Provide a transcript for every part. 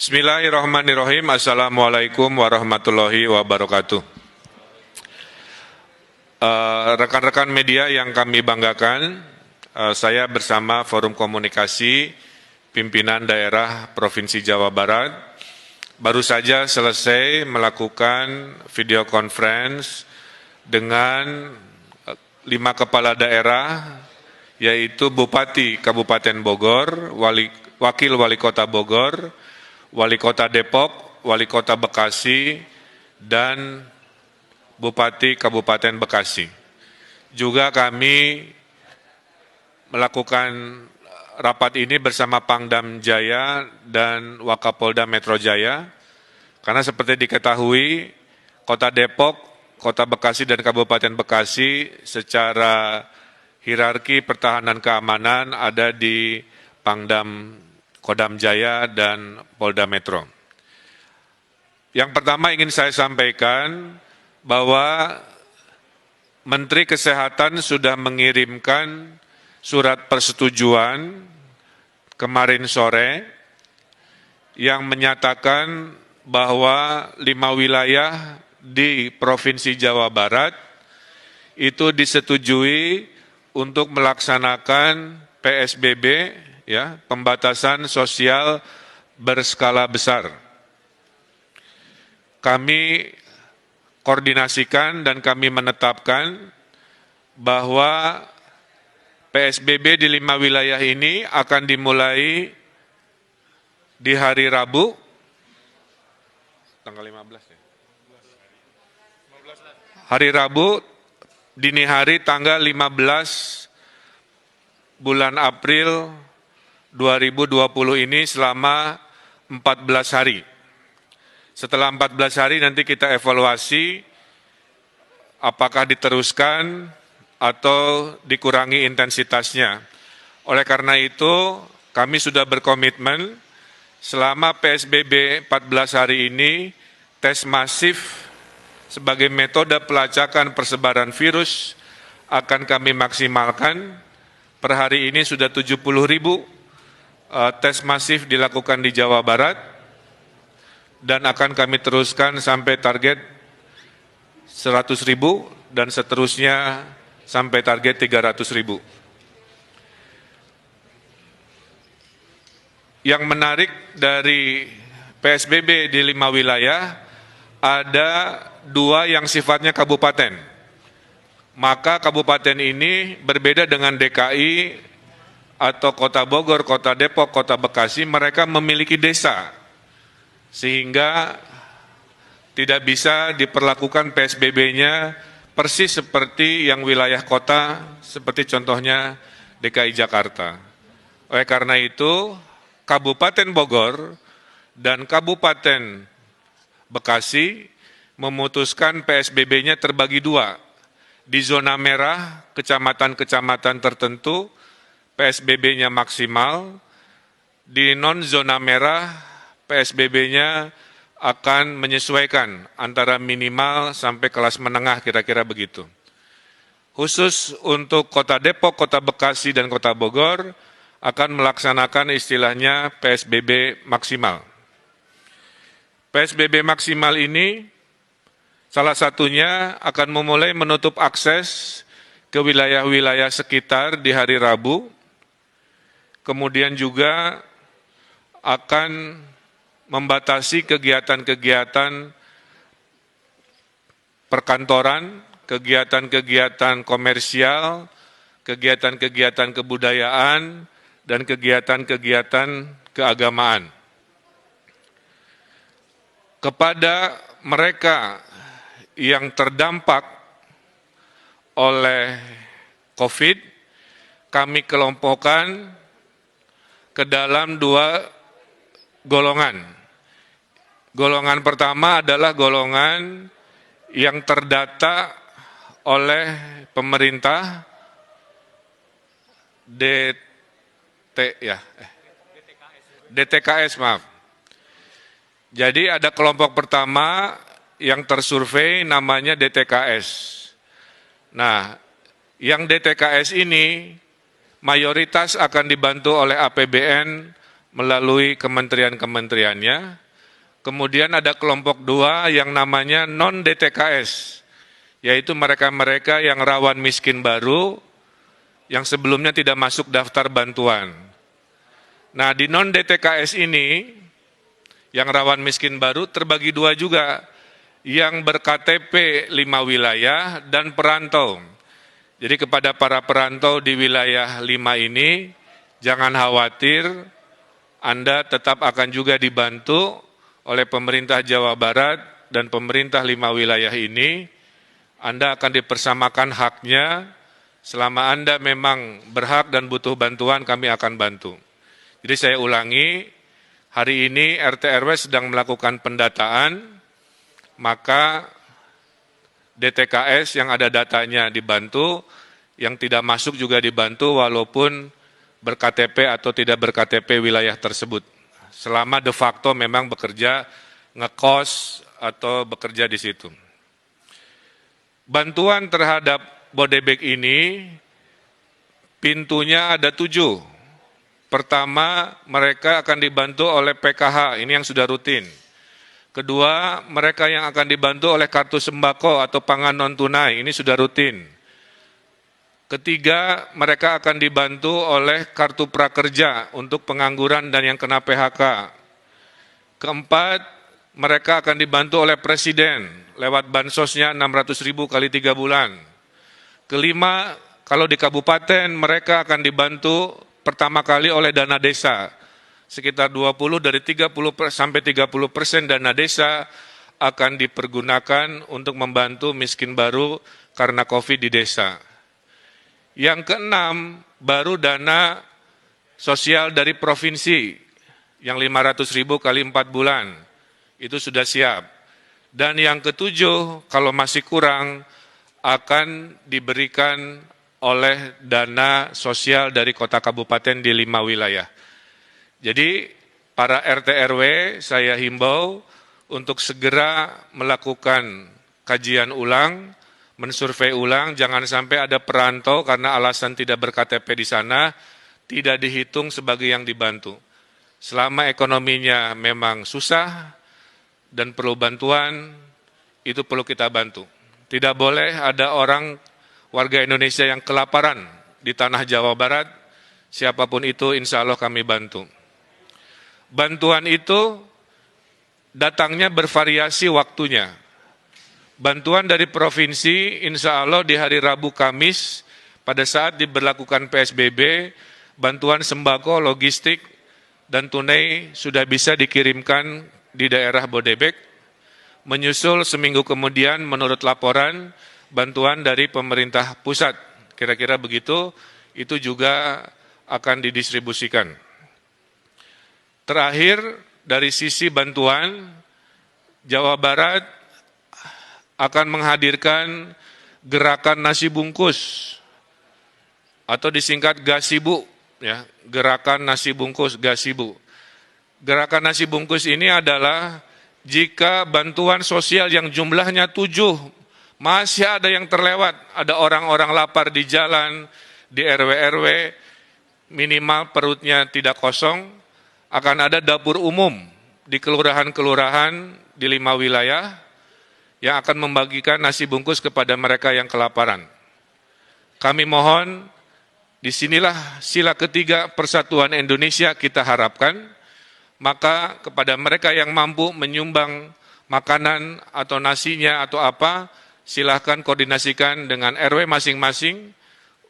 Bismillahirrahmanirrahim. Assalamualaikum warahmatullahi wabarakatuh. Rekan-rekan media yang kami banggakan, saya bersama Forum Komunikasi Pimpinan Daerah Provinsi Jawa Barat baru saja selesai melakukan video conference dengan 5 kepala daerah, yaitu Bupati Kabupaten Bogor, Wakil Wali Kota Bogor, Wali Kota Depok, Wali Kota Bekasi, dan Bupati Kabupaten Bekasi. Juga kami melakukan rapat ini bersama Pangdam Jaya dan Wakapolda Metro Jaya, karena seperti diketahui, Kota Depok, Kota Bekasi, dan Kabupaten Bekasi secara hierarki pertahanan keamanan ada di Pangdam Kodam Jaya dan Polda Metro. Yang pertama ingin saya sampaikan bahwa Menteri Kesehatan sudah mengirimkan surat persetujuan kemarin sore yang menyatakan bahwa 5 wilayah di Provinsi Jawa Barat itu disetujui untuk melaksanakan PSBB, ya, pembatasan sosial berskala besar. Kami koordinasikan dan kami menetapkan bahwa PSBB di 5 wilayah ini akan dimulai di hari Rabu, tanggal 15 ya? Hari Rabu, dini hari tanggal 15 bulan April 2020 ini selama 14 hari. Setelah 14 hari nanti kita evaluasi apakah diteruskan atau dikurangi intensitasnya. Oleh karena itu, kami sudah berkomitmen selama PSBB 14 hari ini, tes masif sebagai metode pelacakan persebaran virus akan kami maksimalkan. Per hari ini sudah 70.000 tes masif dilakukan di Jawa Barat, dan akan kami teruskan sampai target 100.000 dan seterusnya sampai target 300.000. Yang menarik dari PSBB di 5 wilayah, ada 2 yang sifatnya kabupaten. Maka kabupaten ini berbeda dengan DKI atau Kota Bogor, Kota Depok, Kota Bekasi, mereka memiliki desa, sehingga tidak bisa diperlakukan PSBB-nya persis seperti yang wilayah kota, seperti contohnya DKI Jakarta. Oleh karena itu, Kabupaten Bogor dan Kabupaten Bekasi memutuskan PSBB-nya terbagi 2. Di zona merah, kecamatan-kecamatan tertentu, PSBB-nya maksimal. Di non-zona merah, PSBB-nya akan menyesuaikan antara minimal sampai kelas menengah, kira-kira begitu. Khusus untuk Kota Depok, Kota Bekasi, dan Kota Bogor akan melaksanakan istilahnya PSBB maksimal. PSBB maksimal ini salah satunya akan memulai menutup akses ke wilayah-wilayah sekitar di hari Rabu, kemudian juga akan membatasi kegiatan-kegiatan perkantoran, kegiatan-kegiatan komersial, kegiatan-kegiatan kebudayaan, dan kegiatan-kegiatan keagamaan. Kepada mereka yang terdampak oleh COVID, kami kelompokkan ke dalam 2 golongan. Golongan pertama adalah golongan yang terdata oleh pemerintah DTKS, maaf. Jadi ada kelompok pertama yang tersurvei namanya DTKS. Nah, yang DTKS ini mayoritas akan dibantu oleh APBN melalui kementerian-kementeriannya. Kemudian ada kelompok 2 yang namanya non-DTKS, yaitu mereka-mereka yang rawan miskin baru, yang sebelumnya tidak masuk daftar bantuan. Nah, di non-DTKS ini, yang rawan miskin baru terbagi 2 juga, yang berKTP 5 wilayah dan perantau. Jadi kepada para perantau di wilayah 5 ini, jangan khawatir, Anda tetap akan juga dibantu oleh pemerintah Jawa Barat dan pemerintah 5 wilayah ini. Anda akan dipersamakan haknya, selama Anda memang berhak dan butuh bantuan, kami akan bantu. Jadi saya ulangi, hari ini RT RW sedang melakukan pendataan, maka DTKS yang ada datanya dibantu, yang tidak masuk juga dibantu walaupun berKTP atau tidak berKTP wilayah tersebut. Selama de facto memang bekerja ngekos atau bekerja di situ. Bantuan terhadap Bodebek ini pintunya ada 7. Pertama, mereka akan dibantu oleh PKH, ini yang sudah rutin. Kedua, mereka yang akan dibantu oleh kartu sembako atau pangan non-tunai, ini sudah rutin. Ketiga, mereka akan dibantu oleh kartu prakerja untuk pengangguran dan yang kena PHK. Keempat, mereka akan dibantu oleh Presiden lewat bansosnya 600.000 kali 3 bulan. Kelima, kalau di kabupaten mereka akan dibantu pertama kali oleh dana desa. Sekitar 20 dari 30 sampai 30% dana desa akan dipergunakan untuk membantu miskin baru karena COVID di desa. Yang keenam, baru dana sosial dari provinsi yang 500.000 kali 4 bulan, itu sudah siap. Dan yang ketujuh, kalau masih kurang, akan diberikan oleh dana sosial dari kota kabupaten di 5 wilayah. Jadi para RT RW saya himbau untuk segera melakukan kajian ulang, mensurvei ulang, jangan sampai ada perantau karena alasan tidak berKTP di sana, tidak dihitung sebagai yang dibantu. Selama ekonominya memang susah dan perlu bantuan, itu perlu kita bantu. Tidak boleh ada orang warga Indonesia yang kelaparan di tanah Jawa Barat, siapapun itu insya Allah kami bantu. Bantuan itu datangnya bervariasi waktunya. Bantuan dari provinsi insya Allah di hari Rabu Kamis pada saat diberlakukan PSBB, bantuan sembako, logistik, dan tunai sudah bisa dikirimkan di daerah Bodebek. Menyusul seminggu kemudian menurut laporan bantuan dari pemerintah pusat. Kira-kira begitu, itu juga akan didistribusikan. Terakhir, dari sisi bantuan, Jawa Barat akan menghadirkan gerakan nasi bungkus atau disingkat Gasibu, ya, gerakan nasi bungkus Gasibu. Gerakan nasi bungkus ini adalah jika bantuan sosial yang jumlahnya 7 masih ada yang terlewat, ada orang-orang lapar di jalan, di RW-RW, minimal perutnya tidak kosong, akan ada dapur umum di kelurahan-kelurahan di 5 wilayah yang akan membagikan nasi bungkus kepada mereka yang kelaparan. Kami mohon, disinilah sila ketiga persatuan Indonesia kita harapkan, maka kepada mereka yang mampu menyumbang makanan atau nasinya atau apa, silahkan koordinasikan dengan RW masing-masing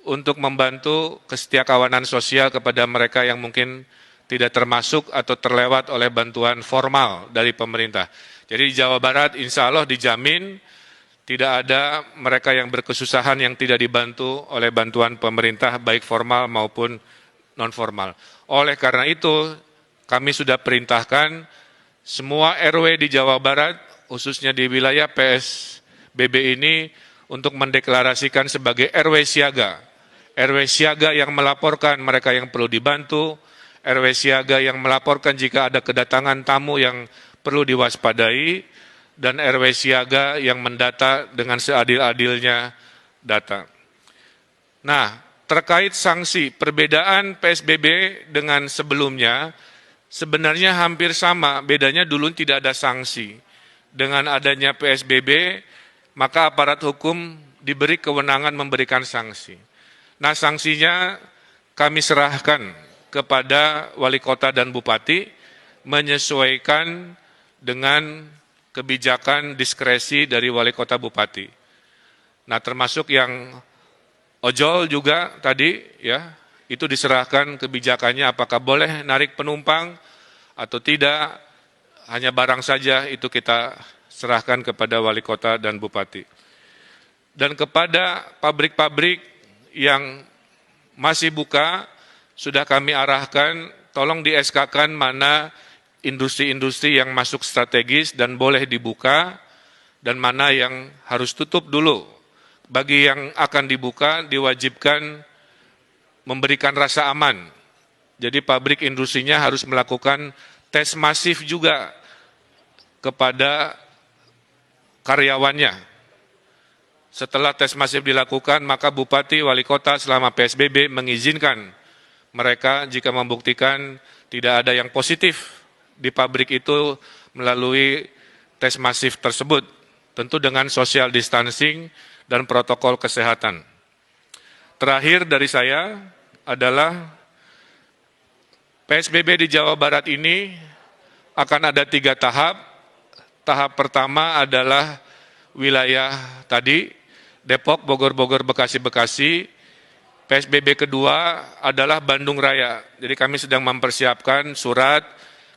untuk membantu kesetiakawanan sosial kepada mereka yang mungkin tidak termasuk atau terlewat oleh bantuan formal dari pemerintah. Jadi di Jawa Barat insya Allah dijamin tidak ada mereka yang berkesusahan yang tidak dibantu oleh bantuan pemerintah baik formal maupun non-formal. Oleh karena itu kami sudah perintahkan semua RW di Jawa Barat khususnya di wilayah PSBB ini untuk mendeklarasikan sebagai RW siaga. RW siaga yang melaporkan mereka yang perlu dibantu, RW siaga yang melaporkan jika ada kedatangan tamu yang perlu diwaspadai, dan RW siaga yang mendata dengan seadil-adilnya data. Nah, terkait sanksi, perbedaan PSBB dengan sebelumnya, sebenarnya hampir sama, bedanya dulu tidak ada sanksi. Dengan adanya PSBB, maka aparat hukum diberi kewenangan memberikan sanksi. Nah, sanksinya kami serahkan kepada wali kota dan bupati menyesuaikan dengan kebijakan diskresi dari wali kota bupati. Nah, termasuk yang ojol juga tadi ya, itu diserahkan kebijakannya apakah boleh narik penumpang atau tidak, hanya barang saja itu kita serahkan kepada wali kota dan bupati. Dan kepada pabrik-pabrik yang masih buka, sudah kami arahkan, tolong di SK-kan mana industri-industri yang masuk strategis dan boleh dibuka, dan mana yang harus tutup dulu. Bagi yang akan dibuka, diwajibkan memberikan rasa aman. Jadi pabrik industrinya harus melakukan tes masif juga kepada karyawannya. Setelah tes masif dilakukan, maka bupati, wali kota selama PSBB mengizinkan mereka jika membuktikan tidak ada yang positif di pabrik itu melalui tes masif tersebut, tentu dengan social distancing dan protokol kesehatan. Terakhir dari saya adalah PSBB di Jawa Barat ini akan ada 3 tahap. Tahap pertama adalah wilayah tadi, Depok, Bogor, Bekasi. PSBB kedua adalah Bandung Raya. Jadi kami sedang mempersiapkan surat,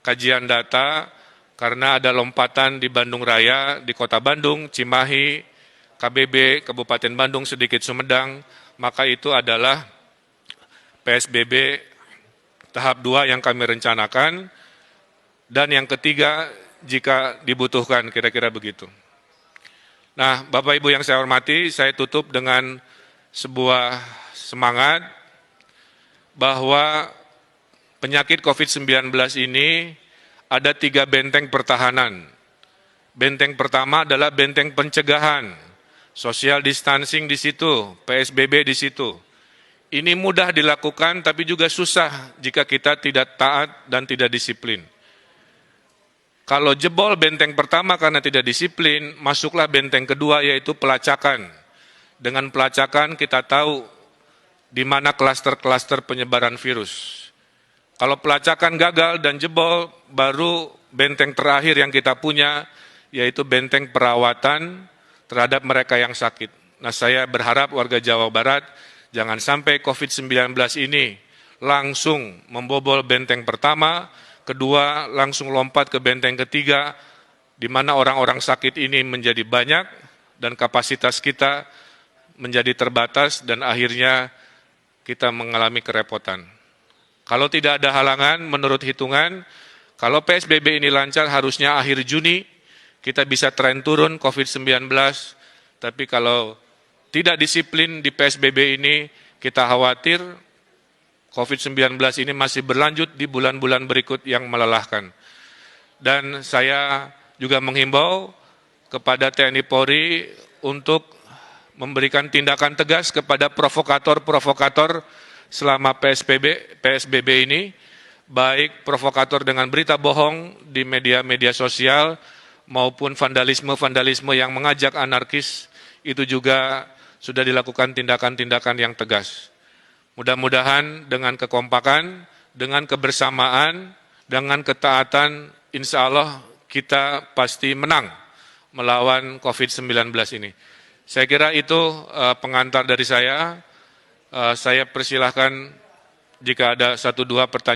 kajian data, karena ada lompatan di Bandung Raya, di Kota Bandung, Cimahi, KBB, Kabupaten Bandung, sedikit Sumedang, maka itu adalah PSBB tahap 2 yang kami rencanakan, dan yang ketiga jika dibutuhkan, kira-kira begitu. Nah, Bapak Ibu yang saya hormati, saya tutup dengan sebuah semangat bahwa penyakit COVID-19 ini ada 3 benteng pertahanan. Benteng pertama adalah benteng pencegahan, social distancing di situ, PSBB di situ. Ini mudah dilakukan tapi juga susah jika kita tidak taat dan tidak disiplin. Kalau jebol benteng pertama karena tidak disiplin, masuklah benteng kedua yaitu pelacakan. Dengan pelacakan kita tahu di mana klaster-klaster penyebaran virus. Kalau pelacakan gagal dan jebol, baru benteng terakhir yang kita punya yaitu benteng perawatan terhadap mereka yang sakit. Nah, saya berharap warga Jawa Barat jangan sampai COVID-19 ini langsung membobol benteng pertama, kedua langsung lompat ke benteng ketiga, di mana orang-orang sakit ini menjadi banyak dan kapasitas kita menjadi terbatas dan akhirnya kita mengalami kerepotan. Kalau tidak ada halangan, menurut hitungan, kalau PSBB ini lancar harusnya akhir Juni kita bisa tren turun COVID-19, tapi kalau tidak disiplin di PSBB ini, kita khawatir COVID-19 ini masih berlanjut di bulan-bulan berikut yang melelahkan. Dan saya juga menghimbau kepada TNI Polri untuk memberikan tindakan tegas kepada provokator-provokator selama PSBB ini, baik provokator dengan berita bohong di media-media sosial maupun vandalisme-vandalisme yang mengajak anarkis, itu juga sudah dilakukan tindakan-tindakan yang tegas. Mudah-mudahan dengan kekompakan, dengan kebersamaan, dengan ketaatan, insya Allah kita pasti menang melawan COVID-19 ini. Saya kira itu pengantar dari saya. Saya persilahkan jika ada 1-2 pertanyaan.